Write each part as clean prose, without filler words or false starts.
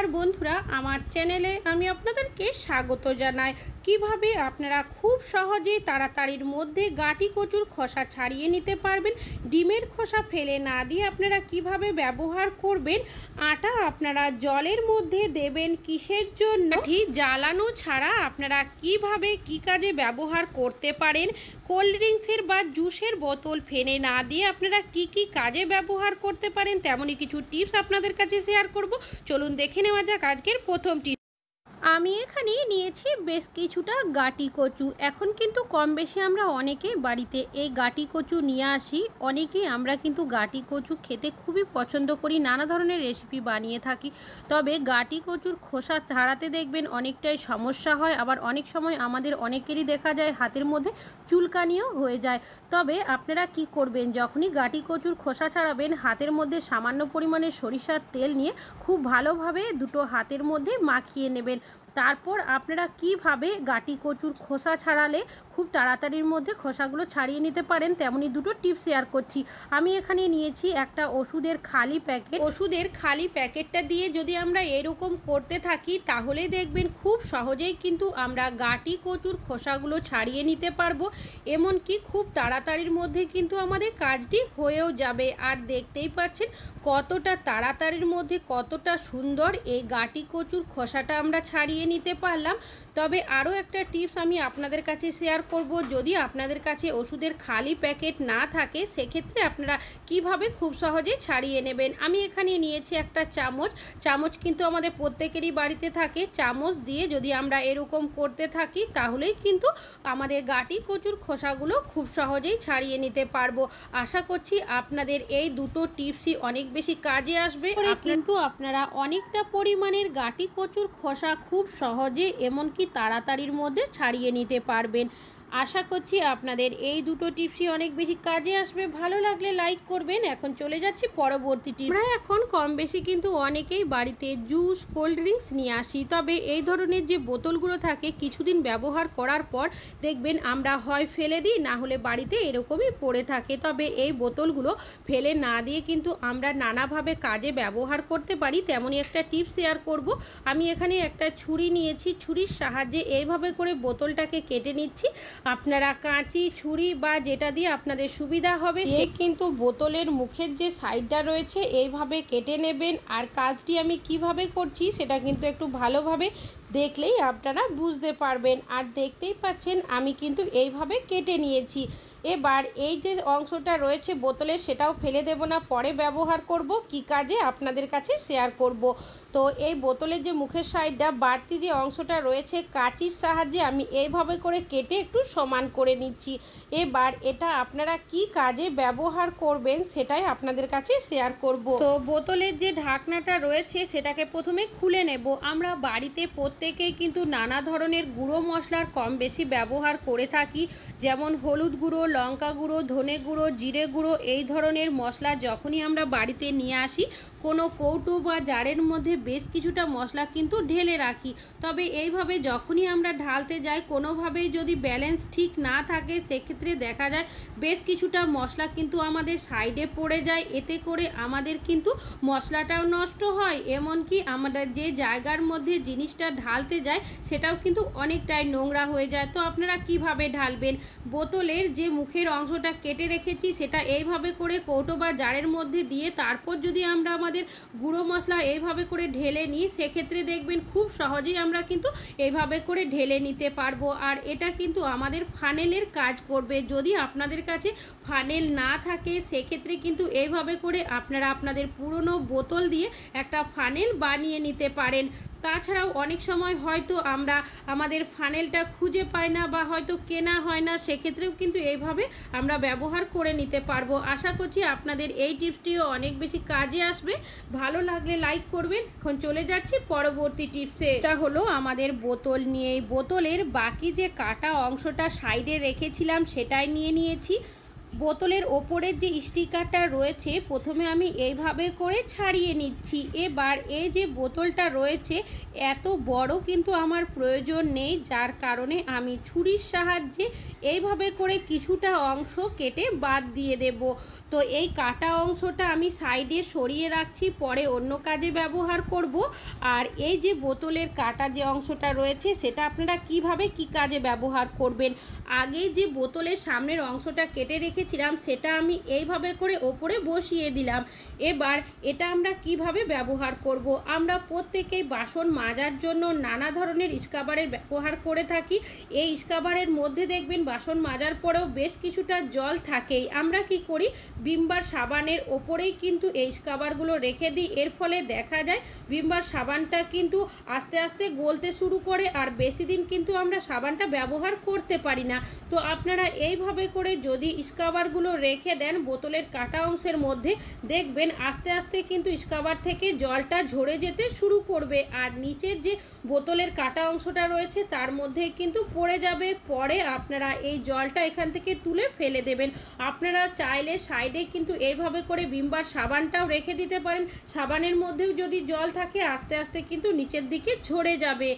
নমস্কার বন্ধুরা, আমার চ্যানেলে আমি আপনাদেরকে স্বাগত জানাই। কিভাবে আপনারা খুব সহজে তাড়াতাড়ির মধ্যে গাঁটি কচুর খোসা ছাড়িয়ে নিতে পারবেন। ডিমের খোসা ফেলে না দিয়ে আপনারা কিভাবে ব্যবহার করবেন। আটা আপনারা জলের মধ্যে দেবেন কিসের জন্য, জ্বালানো ছাড়া আপনারা কিভাবে কি কাজে ব্যবহার করতে পারেন। কোল্ড ড্রিঙ্কসের বা জুসের বোতল ফেলে না দিয়ে আপনারা কি কি কাজে ব্যবহার করতে পারেন, তেমনই কিছু টিপস আপনাদের কাছে শেয়ার করব। চলুন দেখে নেওয়া যাক আজকের প্রথম টিপস। আমি এখানে নিয়েছি বেশ কিছুটা গাঁটি কচু। এখন কিন্তু কম বেশি আমরা অনেকেই বাড়িতে এই গাঁটি কচু নিয়ে আসি। অনেকেই আমরা কিন্তু গাঁটি কচু খেতে খুবই পছন্দ করি, নানা ধরনের রেসিপি বানিয়ে থাকি। তবে গাঁটি কচুর খোসা ছাড়াতে দেখবেন অনেকটাই সমস্যা হয়, আবার অনেক সময় আমাদের অনেকেরই দেখা যায় হাতের মধ্যে চুলকানিও হয়ে যায়। তবে আপনারা কি করবেন, যখনই গাঁটি কচুর খোসা ছাড়াবেন হাতের মধ্যে সামান্য পরিমাণে সরিষার তেল নিয়ে খুব ভালোভাবে দুটো হাতের মধ্যে মাখিয়ে নেবেন। তারপর আপনারা কিভাবে গাঁটি কচুর খোসা ছাড়ালে খুব তাড়াতাড়ির মধ্যে খোসাগুলো ছাড়িয়ে নিতে পারেন, তেমনি দুটো টিপস শেয়ার করছি। আমি এখানে নিয়েছি একটা ওষুধের খালি প্যাকেট। ওষুধের খালি প্যাকেটটা দিয়ে যদি আমরা এরকম করতে থাকি তাহলে দেখবেন খুব সহজেই কিন্তু আমরা গাঁটি কচুর খোসাগুলো ছাড়িয়ে নিতে পারবো। এমনকি খুব তাড়াতাড়ির মধ্যে কিন্তু আমাদের কাজটি হয়েও যাবে। আর দেখতেই পাচ্ছেন কতটা তাড়াতাড়ির মধ্যে কতটা সুন্দর এই গাঁটি কচুর খোসাটা আমরা ছাড়িয়ে নিতে পারলাম। তবে আরও একটা টিপস আমি আপনাদের কাছে শেয়ার করব। যদি আপনাদের কাছে ওষুধের খালি প্যাকেট না থাকে সেক্ষেত্রে আপনারা কিভাবে খুব সহজে ছাড়িয়ে নেবেন। আমি এখানে নিয়েছি একটা চামচ কিন্তু আমাদের প্রত্যেকেরই বাড়িতে থাকে। চামচ দিয়ে যদি আমরা এরকম করতে থাকি তাহলেই কিন্তু আমাদের গাঁটি কচুর খোসাগুলো খুব সহজেই ছাড়িয়ে নিতে পারবো। আশা করছি আপনাদের এই দুটো টিপসই অনেক বেশি কাজে আসবে। কিন্তু আপনারা অনেকটা পরিমাণের গাঁটি কচুর খোসা খুব সহজে এমনকি তাড়াতাড়ির মধ্যে ছাড়িয়ে নিতে পারবেন। আশা করছি আপনাদের এই দুটো টিপসই অনেক বেশি কাজে আসবে। ভালো লাগলে লাইক করবেন। এখন চলে যাচ্ছি পরবর্তী টিপস। আমরা এখন কম বেশি কিন্তু অনেকেই বাড়িতে জুস, কোল্ড ড্রিঙ্কস নিয়ে আসি। তবে এই ধরনের যে বোতলগুলো থাকে কিছুদিন ব্যবহার করার পর দেখবেন আমরা হয় ফেলে দিই, না হলে বাড়িতে এরকমই পড়ে থাকে। তবে এই বোতলগুলো ফেলে না দিয়ে কিন্তু আমরা নানাভাবে কাজে ব্যবহার করতে পারি, তেমনই একটা টিপস শেয়ার করব। আমি এখানে একটা ছুরি নিয়েছি, ছুরির সাহায্যে এইভাবে করে বোতলটাকে কেটে নিচ্ছি। আপনারা কাঁচি, ছুরি বা যেটা দিয়ে আপনাদের সুবিধা হবে সে কিন্তু বোতলের মুখের যে সাইডটা রয়েছে এইভাবে কেটে নেবেন। আর কাজটি আমি কিভাবে করছি সেটা কিন্তু একটু ভালোভাবে দেখলেই আপনারা বুঝতে পারবেন। আর দেখতেই পাচ্ছেন আমি কিন্তু এইভাবে কেটে নিয়েছি। এবার এই যে অংশটা রয়েছে বোতলের সেটাও ফেলে দেব না, পরে ব্যবহার করব। কি কাজে আপনাদের কাছে শেয়ার করব। তো এই বোতলের যে মুখের সাইডটা বাড়তি যে অংশটা রয়েছে কাঁচির সাহায্যে আমি এইভাবে করে কেটে একটু সমান করে নিচ্ছি। এবার এটা আপনারা কি কাজে ব্যবহার করবেন সেটাই আপনাদের কাছে শেয়ার করব। তো বোতলের যে ঢাকনাটা রয়েছে সেটাকে প্রথমে খুলে নেব। আমরা বাড়িতে প্রত্যেকেই কিন্তু নানা ধরনের গুঁড়ো মশলার কম বেশি ব্যবহার করে থাকি, যেমন হলুদ গুঁড়ো, লঙ্কা গুঁড়ো, ধনে গুঁড়ো, জিরে গুঁড়ো। এই ধরনের মশলা যখনই আমরা বাড়িতে নিয়ে আসি কোনো কৌটো বা জারের মধ্যে বেশ কিছুটা মশলা কিন্তু ঢেলে রাখি। তবে এইভাবে যখনই আমরা ঢালতে যাই কোনোভাবেই যদি ব্যালেন্স ঠিক না থাকে সেক্ষেত্রে দেখা যায় বেশ কিছুটা মশলা কিন্তু আমাদের সাইডে পড়ে যায়। এতে করে আমাদের কিন্তু মশলাটাও নষ্ট হয়, এমনকি আমাদের যে জায়গার মধ্যে জিনিসটা ঢালতে যায় সেটাও কিন্তু অনেকটাই নোংরা হয়ে যায়। তো আপনারা কিভাবে ঢালবেন, বোতলের যে মুখের অংশটা কেটে রেখেছি সেটা এইভাবে করে কৌটো বা জারের মধ্যে দিয়ে তারপর যদি আমরা আমাদের গুঁড়ো মশলা এইভাবে করে ঢেলে নিই সেক্ষেত্রে দেখবেন খুব সহজেই আমরা কিন্তু এইভাবে করে ঢেলে নিতে পারবো। আর এটা কিন্তু আমাদের ফানেলের কাজ করবে। যদি আপনাদের কাছে ফানেল না থাকে সেক্ষেত্রে কিন্তু এইভাবে করে আপনারা আপনাদের পুরনো বোতল দিয়ে একটা ফানেল বানিয়ে নিতে পারেন। তাছাড়াও অনেক সময় হয়তো আমরা আমাদের ফানেলটা খুঁজে পাই না বা হয়তো কেনা হয় না, সেক্ষেত্রেও কিন্তু এইভাবে আমরা ব্যবহার করে নিতে পারবো। আশা করছি আপনাদের এই টিপসটিও অনেক বেশি কাজে আসবে। ভালো লাগলে লাইক করবেন। এখন চলে যাচ্ছি পরবর্তী টিপসে। এটা হলো আমাদের বোতল নিয়ে। এই বোতলের বাকি যে কাটা অংশটা সাইডে রেখেছিলাম সেটাই নিয়ে নিয়েছি। বোতলের ওপরের যে স্টিকারটা রয়েছে প্রথমে আমি এইভাবে করে ছাড়িয়ে নিচ্ছি। এবার এই যে বোতলটা রয়েছে এত বড় কিন্তু আমার প্রয়োজন নেই, যার কারণে আমি ছুরির সাহায্যে এইভাবে করে কিছুটা অংশ কেটে বাদ দিয়ে দেব। তো এই কাটা অংশটা আমি সাইডে সরিয়ে রাখছি, পরে অন্য কাজে ব্যবহার করব। আর এই যে বোতলের কাটা যে অংশটা রয়েছে সেটা আপনারা কিভাবে কি কাজে ব্যবহার করবেন, আগে যে বোতলের সামনের অংশটা কেটে রেখেছিলাম সেটা আমি এইভাবে করে ওপরে বসিয়ে দিলাম। এবার এটা আমরা কিভাবে ব্যবহার করব, আমরা প্রত্যেকেই বাসন মাজার জন্য নানা ধরনের স্ক্রাবারের ব্যবহার করে থাকি। এই স্ক্রাবারের মধ্যে দেখবেন বাসন মাজার পরেও বেশ কিছুটা জল থাকেই। আমরা কি করি, ভিমবার সাবানের ওপরেই কিন্তু এই স্ক্রাবারগুলো রেখে দিই। এর ফলে দেখা যায় ভিমবার সাবানটা কিন্তু আস্তে আস্তে গলতে শুরু করে আর বেশি দিন কিন্তু আমরা সাবানটা ব্যবহার করতে পারি না। তো আপনারা এইভাবে করে যদি স্ক্রাবারগুলো রেখে দেন বোতলের কাটা অংশের মধ্যে, দেখবেন আস্তে আস্তে কিন্তু স্ক্রাবার থেকে জলটা ঝরে যেতে শুরু করবে আর নিচের যে বোতলের কাটা অংশটা রয়েছে তার মধ্যে কিন্তু পড়ে যাবে। পরে আপনারা এই জলটা এখান থেকে তুলে ফেলে দেবেন। আপনারা চাইলে সাইডে কিন্তু এইভাবে করে ভিমবার সাবানটাও রেখে দিতে পারেন। সাবানের মধ্যেও যদি জল থাকে আস্তে আস্তে কিন্তু নিচের দিকে ঝরে যাবে।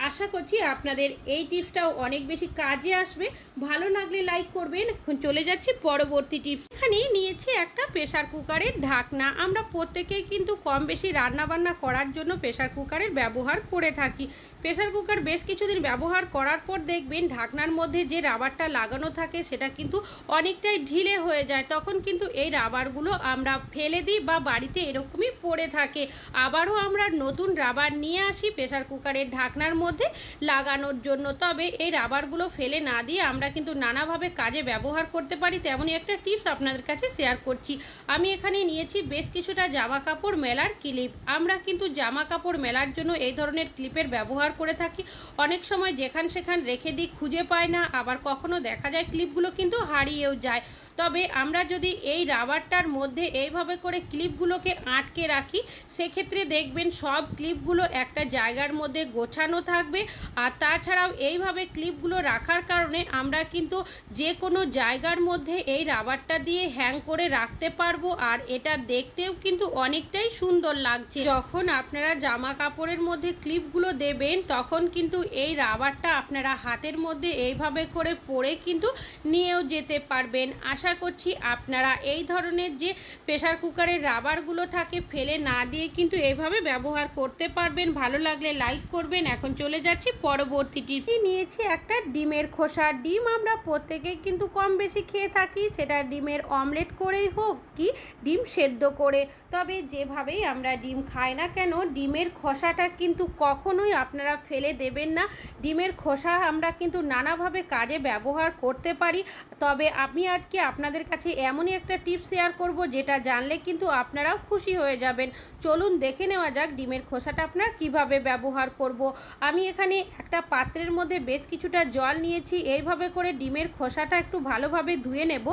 আশা করছি আপনাদের এই টিপসটাও অনেক বেশি কাজে আসবে। ভালো লাগলে লাইক করবেন। এখন চলে যাচ্ছি পরবর্তী টিপস। এখানে নিয়েছি একটা প্রেসার কুকারের ঢাকনা। আমরা প্রত্যেকেই কিন্তু কম বেশি রান্নাবান্না করার জন্য প্রেসার কুকারের ব্যবহার করে থাকি। প্রেসার কুকার বেশ কিছুদিন ব্যবহার করার পর দেখবেন ঢাকনার মধ্যে যে রাবারটা লাগানো থাকে সেটা কিন্তু অনেকটাই ঢিলে হয়ে যায়। তখন কিন্তু এই রাবারগুলো আমরা ফেলে দিই বা বাড়িতে এরকমই পড়ে থাকে। আবারও আমরা নতুন রাবার নিয়ে আসি প্রেসার কুকারের ঢাকনার মধ্যে লাগানোর জন্য। তবে এই রাবারগুলো ফেলে না দিয়ে আমরা কিন্তু নানাভাবে কাজে ব্যবহার করতে পারি, তেমনই একটা টিপস আপনাদের কাছে শেয়ার করছি। আমি এখানে নিয়েছি বেশ কিছুটা জামা কাপড় মেলার ক্লিপ। আমরা কিন্তু জামা কাপড় মেলার জন্য এই ধরনের ক্লিপের ব্যবহার করে থাকি। অনেক সময় যেখান সেখান রেখে দিই, খুঁজে পাই না, আবার কখনো দেখা যায় ক্লিপগুলো কিন্তু হারিয়েও যায়। তবে আমরা যদি এই রাবারটার মধ্যে এইভাবে করে ক্লিপগুলোকে আটকে রাখি সেক্ষেত্রে দেখবেন সব ক্লিপগুলো একটা জায়গার মধ্যে গোছানো থাকবে। আর তাছাড়াও এইভাবে ক্লিপগুলো রাখার কারণে আমরা কিন্তু যে কোনো জায়গার মধ্যে এই রাবারটা দিয়ে হ্যাং করে রাখতে পারবো আর এটা দেখতেও কিন্তু অনেকটাই সুন্দর লাগছে। যখন আপনারা জামা কাপড়ের মধ্যে ক্লিপগুলো দেবেন তখন কিন্তু এই রাবারটা আপনারা হাতের মধ্যে এইভাবে করে পরে কিন্তু নিয়েও যেতে পারবেন। আশা করছি আপনারা এই ধরনের যে প্রেসার কুকারের রাবারগুলো থাকে ফেলে না দিয়ে কিন্তু এইভাবে ব্যবহার করতে পারবেন। ভালো লাগলে লাইক করবেন। এখন চলে যাচ্ছি পরবর্তী টিপে। নিয়েছি একটা ডিমের খোসা। ডিম আমরা প্রত্যেকেই কিন্তু কম বেশি খেয়ে থাকি, সেটা ডিমের অমলেট করেই হোক কি ডিম সেদ্ধ করে। তবে যেভাবেই আমরা ডিম খাই না কেন ডিমের খোসাটা কিন্তু কখনোই আপনারা ফেলে দেবেন না। ডিমের খোসা আমরা কিন্তু নানাভাবে কাজে ব্যবহার করতে পারি। তবে আমি আজকে আপনাদের কাছে এমনই একটা টিপস শেয়ার করব যেটা জানলে কিন্তু আপনারাও খুশি হয়ে যাবেন। চলুন দেখে নেওয়া যাক ডিমের খোসাটা আপনারা কিভাবে ব্যবহার করব। আমি এখানে একটা পাত্রের মধ্যে বেশ কিছুটা জল নিয়েছি। এইভাবে করে ডিমের খোসাটা একটু ভালোভাবে ধুয়ে নেব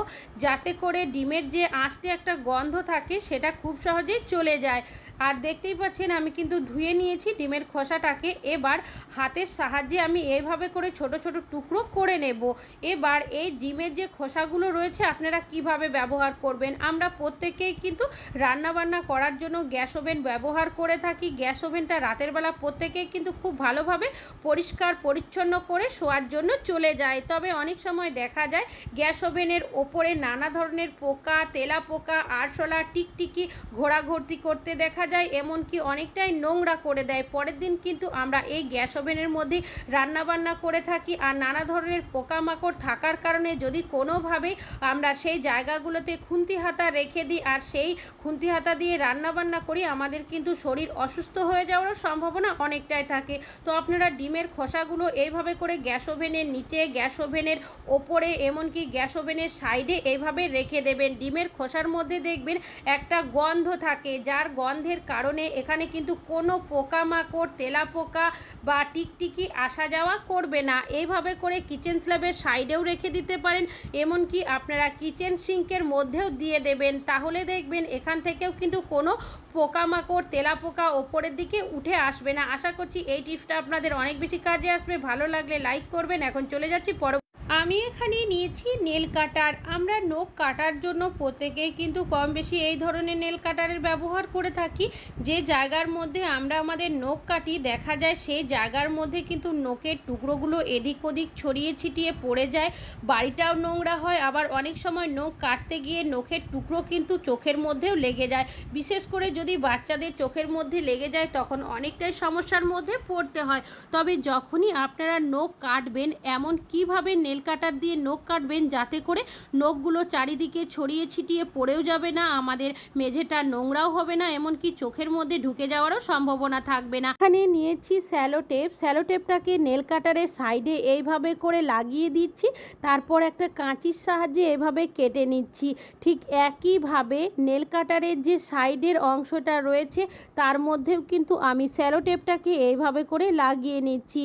যাতে করে ডিমের যে আঁশটে একটা গন্ধ থাকে সেটা খুব সহজেই চলে যায়। আর দেখতেই পাচ্ছেন আমি কিন্তু ধুয়ে নিয়েছি ডিমের খোসাটাকে। এবার হাতের সাহায্যে আমি এইভাবে করে ছোট ছোট টুকরো করে নেব। এবার এই ডিমের যে খোসাগুলো রয়েছে আপনারা কিভাবে ব্যবহার করবেন, আমরা প্রত্যেকেই কিন্তু রান্নাবান্না করার জন্য গ্যাস ওভেন ব্যবহার করে থাকি। গ্যাস ওভেনটা রাতের বেলা প্রত্যেকেই কিন্তু খুব ভালোভাবে পরিষ্কার পরিচ্ছন্ন করে শোয়ার জন্য চলে যায়। তবে অনেক সময় দেখা যায় গ্যাস ওভেনের ওপরে নানা ধরনের পোকা, তেলা পোকা, আরশোলা, টিকটিকি ঘোরাঘুরতি করতে দেখা যায়, এমনকি অনেকটাই নোংরা করে দেয়। পরের দিন কিন্তু আমরা এই গ্যাস ওভেনের মধ্যে রান্নাবান্না করে থাকি আর নানা ধরনের পোকামাকড় থাকার কারণে যদি কোনোভাবে আমরা সেই জায়গাগুলোতে খুন্তি হাতা রেখে দিই আর সেই খুন্তি হাতা দিয়ে রান্নাবান্না করি আমাদের কিন্তু শরীর অসুস্থ হয়ে যাওয়ারও সম্ভাবনা অনেকটাই থাকে। তো আপনারা ডিমের খোসাগুলো এইভাবে করে গ্যাস ওভেনের নিচে, গ্যাস ওভেনের ওপরে, এমনকি গ্যাস ওভেনের সাইডে এইভাবে রেখে দেবেন। ডিমের খোসার মধ্যে দেখবেন একটা গন্ধ থাকে, যার গন্ধের কারণে এখানে কিন্তু কোনো পোকামাকড়, তেলাপোকা বা টিকটিকি আসা যাওয়া করবে না। এইভাবে করে কিচেন স্ল্যাবের সাইডেও রেখে দিতে পারেন, এমনকি আপনারা কিচেন সিঙ্কের মধ্যেও দিয়ে দেবেন। তাহলে দেখবেন এখান থেকেও কিন্তু কোনো পোকামাকড়, তেলাপোকা ওপরের দিকে উঠে আসবে না। আশা করছি এই টিপসটা আপনাদের অনেক বেশি কাজে আসবে। ভালো লাগলে লাইক করবেন। এখন চলে যাচ্ছি আমি এখানে নিয়েছি নেল কাটার। আমরা নখ কাটার জন্য প্রত্যেকেই কিন্তু কম বেশি এই ধরনের নেল কাটারের ব্যবহার করে থাকি। যে জায়গার মধ্যে আমরা আমাদের নখ কাটি দেখা যায় সেই জায়গার মধ্যে কিন্তু নখের টুকরোগুলো এদিক ওদিক ছড়িয়ে ছিটিয়ে পড়ে যায়, বাড়িটাও নোংরা হয়। আবার অনেক সময় নখ কাটতে গিয়ে নখের টুকরো কিন্তু চোখের মধ্যেও লেগে যায়। বিশেষ করে যদি বাচ্চাদের চোখের মধ্যে লেগে যায় তখন অনেকটাই সমস্যার মধ্যে পড়তে হয়। তবে যখনই আপনারা নখ কাটবেন এমন কিভাবে নেল কাটার দিয়ে নখ কাটবেন যাতে করে নখগুলো চারিদিকে ছড়িয়ে ছিটিয়ে পড়েও যাবে না, আমাদের মেঝেটা নোংরাও হবে না, এমনকি চোখের মধ্যে ঢুকে যাওয়ারও সম্ভাবনা থাকবে না। এখানে নিয়েছি স্যালো টেপ। স্যালো টেপটাকে নেল কাটারের সাইডে এইভাবে করে লাগিয়ে দিচ্ছি, তারপর একটা কাঁচির সাহায্যে এভাবে কেটে নিচ্ছি। ঠিক একইভাবে নেল কাটারের যে সাইডের অংশটা রয়েছে তার মধ্যেও কিন্তু আমি স্যালো টেপটাকে এইভাবে করে লাগিয়ে নিচ্ছি।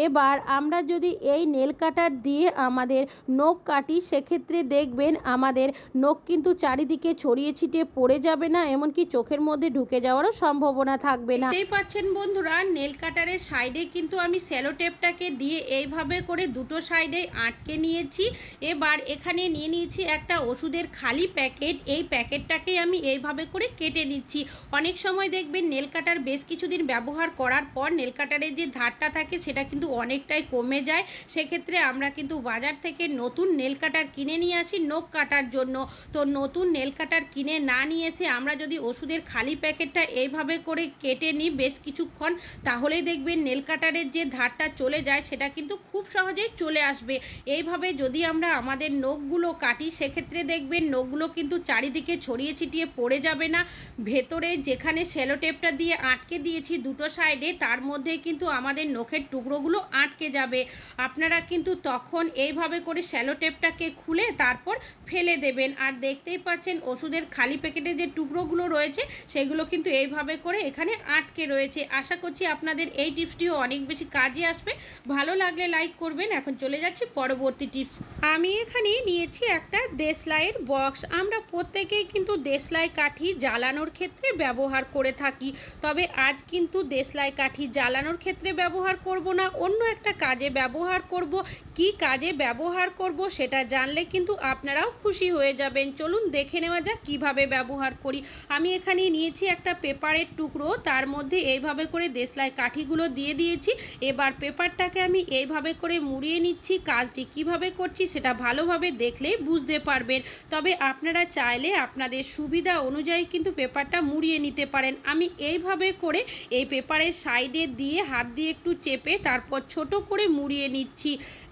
এবার আমরা যদি এই নেল কাটার দিয়ে আমাদের নখ কাটি সেক্ষেত্রে দেখবেন আমাদের নখ কিন্তু চারিদিকে ছড়িয়ে ছিটিয়ে পড়ে যাবে না, এমনকি চোখের মধ্যে ঢুকে যাওয়ারও সম্ভাবনা থাকবে না। দেখতেই পাচ্ছেন বন্ধুরা, নেল কাটারের সাইডে কিন্তু আমি স্যালো টেপটাকে দিয়ে এইভাবে করে দুটো সাইডে আটকে নিয়েছি। এবার এখানে নিয়ে নিয়েছি একটা ওষুধের খালি প্যাকেট। এই প্যাকেটটাকে আমি এইভাবে করে কেটে নিচ্ছি। অনেক সময় দেখবেন নেল কাটার বেশ কিছুদিন ব্যবহার করার পর নেল কাটারের যে ধারটা থাকে সেটা কিন্তু অনেকটাই কমে যায়। সেক্ষেত্রে আমরা কিন্তু বাজার থেকে নতুন নেল কাটার কিনে নিয়ে আসি নখ কাটার জন্য। তো নতুন নেল কাটার কিনে না নিয়ে এসে আমরা যদি ওষুধের খালি প্যাকেটটা এইভাবে করে কেটে নিই বেশ কিছুক্ষণ, তাহলেই দেখবেন নেল কাটারের যে ধারটা চলে যায় সেটা কিন্তু খুব সহজেই চলে আসবে। এইভাবে যদি আমরা আমাদের নখগুলো কাটি সেক্ষেত্রে দেখবেন নখগুলো কিন্তু চারিদিকে ছড়িয়ে ছিটিয়ে পড়ে যাবে না। ভেতরে যেখানে সেলো টেপটা দিয়ে আটকে দিয়েছি দুটো সাইডে তার মধ্যে কিন্তু আমাদের নখের টুকরোগুলো আটকে যাবে। আপনারা কিন্তু তখন এইভাবে করে সেলো টেপটাকে খুলে তারপর ফেলে দেবেন। আর দেখতেই পাচ্ছেন ওষুধের খালি প্যাকেটে যে টুকরোগুলো রয়েছে সেগুলো কিন্তু এইভাবে করে এখানে আটকে রয়েছে। আশা করছি আপনাদের এই টিপসটিও অনেক বেশি কাজে আসবে। ভালো লাগলে লাইক করবেন। এখন চলে যাচ্ছি পরবর্তী টিপস। আমি এখানে নিয়েছি একটা দেশলাইয়ের বক্স। আমরা প্রত্যেকেই কিন্তু দেশলাই কাঠি জ্বালানোর ক্ষেত্রে ব্যবহার করে থাকি। তবে আজ কিন্তু দেশলাই কাঠি জ্বালানোর ক্ষেত্রে ব্যবহার করব না, অন্য একটা কাজে ব্যবহার করব। কি কাজে ব্যবহার করব সেটা জানলে কিন্তু আপনারাও খুশি হয়ে যাবেন। চলুন দেখে নেওয়া যাক কিভাবে ব্যবহার করি। আমি এখানে নিয়েছি একটা পেপারের টুকরো, তার মধ্যে এইভাবে করে দেশলাই কাঠিগুলো দিয়ে দিয়েছি। এবার পেপারটাকে আমি এইভাবে করে মুড়িয়ে নিচ্ছি। কাজটি কিভাবে করছি সেটা ভালোভাবে দেখলেই বুঝতে পারবেন। তবে আপনারা চাইলে আপনাদের সুবিধা অনুযায়ী কিন্তু পেপারটা মুড়িয়ে নিতে পারেন। আমি এইভাবে করে এই পেপারের সাইডে দিয়ে হাত দিয়ে একটু চেপে তারপর ছোট করে মুড়িয়ে নিচ্ছি।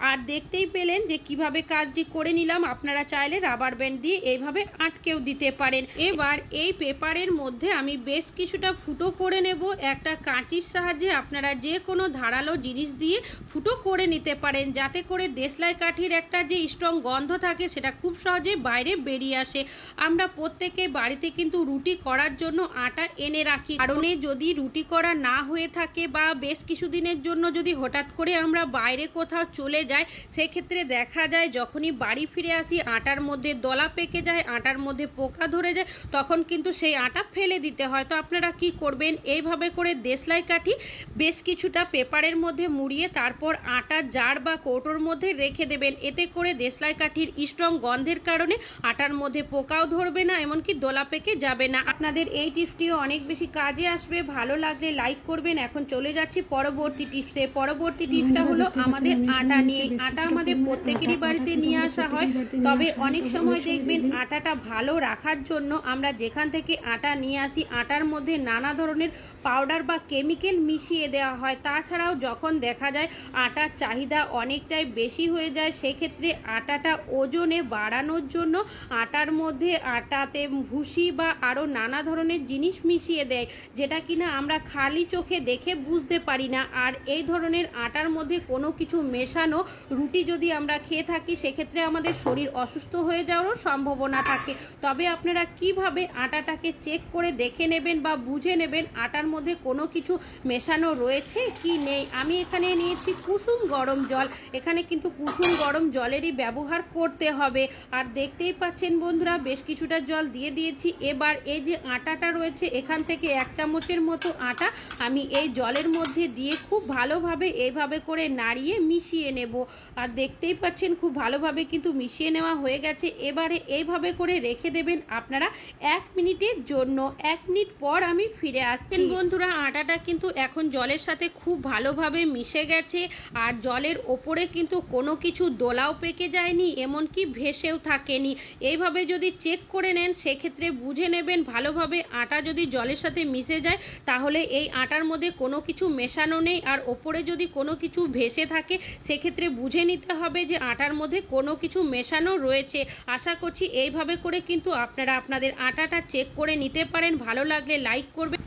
আর দেখতেই পেলেন যে কিভাবে কাজটি করে নিলাম। আপনারা চাইলে রাবার ব্যান্ড দিয়ে এইভাবে আটকেও দিতে পারেন। এবার এই পেপারের মধ্যে আমি বেশ কিছুটা ফুটো করে নেব। একটা কাঁচির সাহায্যে আপনারা যে কোনো ধারালো জিনিস দিয়ে ফুটো করে নিতে পারেন যাতে করে দেশলাই কাঠির একটা যে স্ট্রং গন্ধ থাকে সেটা খুব সহজে বাইরে বেরিয়ে আসে। আমরা প্রত্যেকে বাড়িতে কিন্তু রুটি করার জন্য আটা এনে রাখি, কারণে যদি রুটি করা না হয়ে থাকে বা বেশ কিছুদিনের জন্য যদি হঠাৎ করে আমরা বাইরে কোথাও চলে যাই সেক্ষেত্রে দেখা যায় যখনই বাড়ি ফিরে আসি আটার মধ্যে দলা পেকে যায়, আটার মধ্যে পোকা ধরে যায়, তখন কিন্তু সেই আটা ফেলে দিতে হয়। তো আপনারা কি করবেন, এইভাবে করে দেশলাই কাঠি বেশ কিছুটা পেপারের মধ্যে মুড়িয়ে তারপর আটা জার বা কৌটোর মধ্যে রেখে দেবেন। এতে করে দেশলাই কাঠির স্ট্রং গন্ধের কারণে আটার মধ্যে পোকাও ধরবে না, এমনকি দলা পেকে যাবে না। আপনাদের এই টিপসটিও অনেক বেশি কাজে আসবে। ভালো লাগলে লাইক করবেন। এখন চলে যাচ্ছি পরবর্তী টিপসে। পরবর্তী টিপসটা হলো আমাদের আটা নিয়ে। আটা আমাদের প্রত্যেকেরই বাড়িতে নিয়ে আসা হয়, তবে অনেক সময় দেখবেন আটাটা ভালো রাখার জন্য আমরা যেখান থেকে আটা নিয়ে আসি আটার মধ্যে নানা ধরনের পাউডার বা কেমিক্যাল মিশিয়ে দেওয়া হয়। তাছাড়াও যখন দেখা যায় আটার চাহিদা অনেকটাই বেশি হয়ে যায় সেক্ষেত্রে আটাটা ওজনে বাড়ানোর জন্য আটার মধ্যে আটাতে ভুসি বা আরও নানা ধরনের জিনিস মিশিয়ে দেয়, যেটা কিনা আমরা খালি চোখে দেখে বুঝতে পারি না। আর এই ধরনের আটার মধ্যে কোনো কিছু মেশানো রুটি যদি আমরা খেয়ে থাকি সেক্ষেত্রে আমাদের শরীর অসুস্থ হয়ে যাওয়ারও সম্ভাবনা থাকে। তবে আপনারা কিভাবে আটাটাকে চেক করে দেখে নেবেন বা বুঝে নেবেন আটার মধ্যে কোনো কিছু মেশানো রয়েছে কি নেই। আমি এখানে নিয়েছি কুসুম গরম জল। এখানে কিন্তু কুসুম গরম জলেরই ব্যবহার করতে হবে। আর দেখতেই পাচ্ছেন বন্ধুরা বেশ কিছুটা জল দিয়ে দিয়েছি। এবার এই যে আটাটা রয়েছে এখান থেকে 1 চামচের মতো আটা আমি এই জলের মধ্যে দিয়ে খুব ভালোভাবে এইভাবে করে নাড়িয়ে মিশিয়ে নেব। আর দেখতেই পাচ্ছেন খুব ভালোভাবে কিন্তু মিশিয়ে নেওয়া হয়ে গেছে। এবারে এইভাবে করে রেখে দেবেন আপনারা 1 মিনিটের জন্য। 1 মিনিট পর আমি ফিরে আসছি। বন্ধুরা, আটাটা কিন্তু এখন জলের সাথে খুব ভালোভাবে মিশে গেছে, আর জলের ওপরে কিন্তু কোনো কিছু দোলাও পেকে যায়নি, এমনকি ভেসেও থাকেনি। এইভাবে যদি চেক করে নেন সেক্ষেত্রে বুঝে নেবেন ভালোভাবে আটা যদি জলের সাথে মিশে যায় তাহলে এই আটার মধ্যে কোনো কিছু মেশানো নেই, আর ওপরে যদি কোনো কিছু ভেসে থাকে সেক্ষেত্রে বুঝে নিতে হবে যে আটার মধ্যে কোনো কিছু মেশানো রয়েছে। আশা করছি এইভাবে করে কিন্তু আপনারা আপনাদের আটাটা চেক করে নিতে পারেন। ভালো লাগলে লাইক করবেন।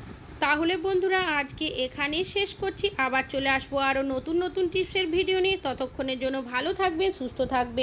তাহলে বন্ধুরা, আজকে এখানেই শেষ করছি। আবার চলে আসবো আরও নতুন নতুন টিপসের ভিডিও নিয়ে। ততক্ষণের জন্য ভালো থাকবেন, সুস্থ থাকবেন।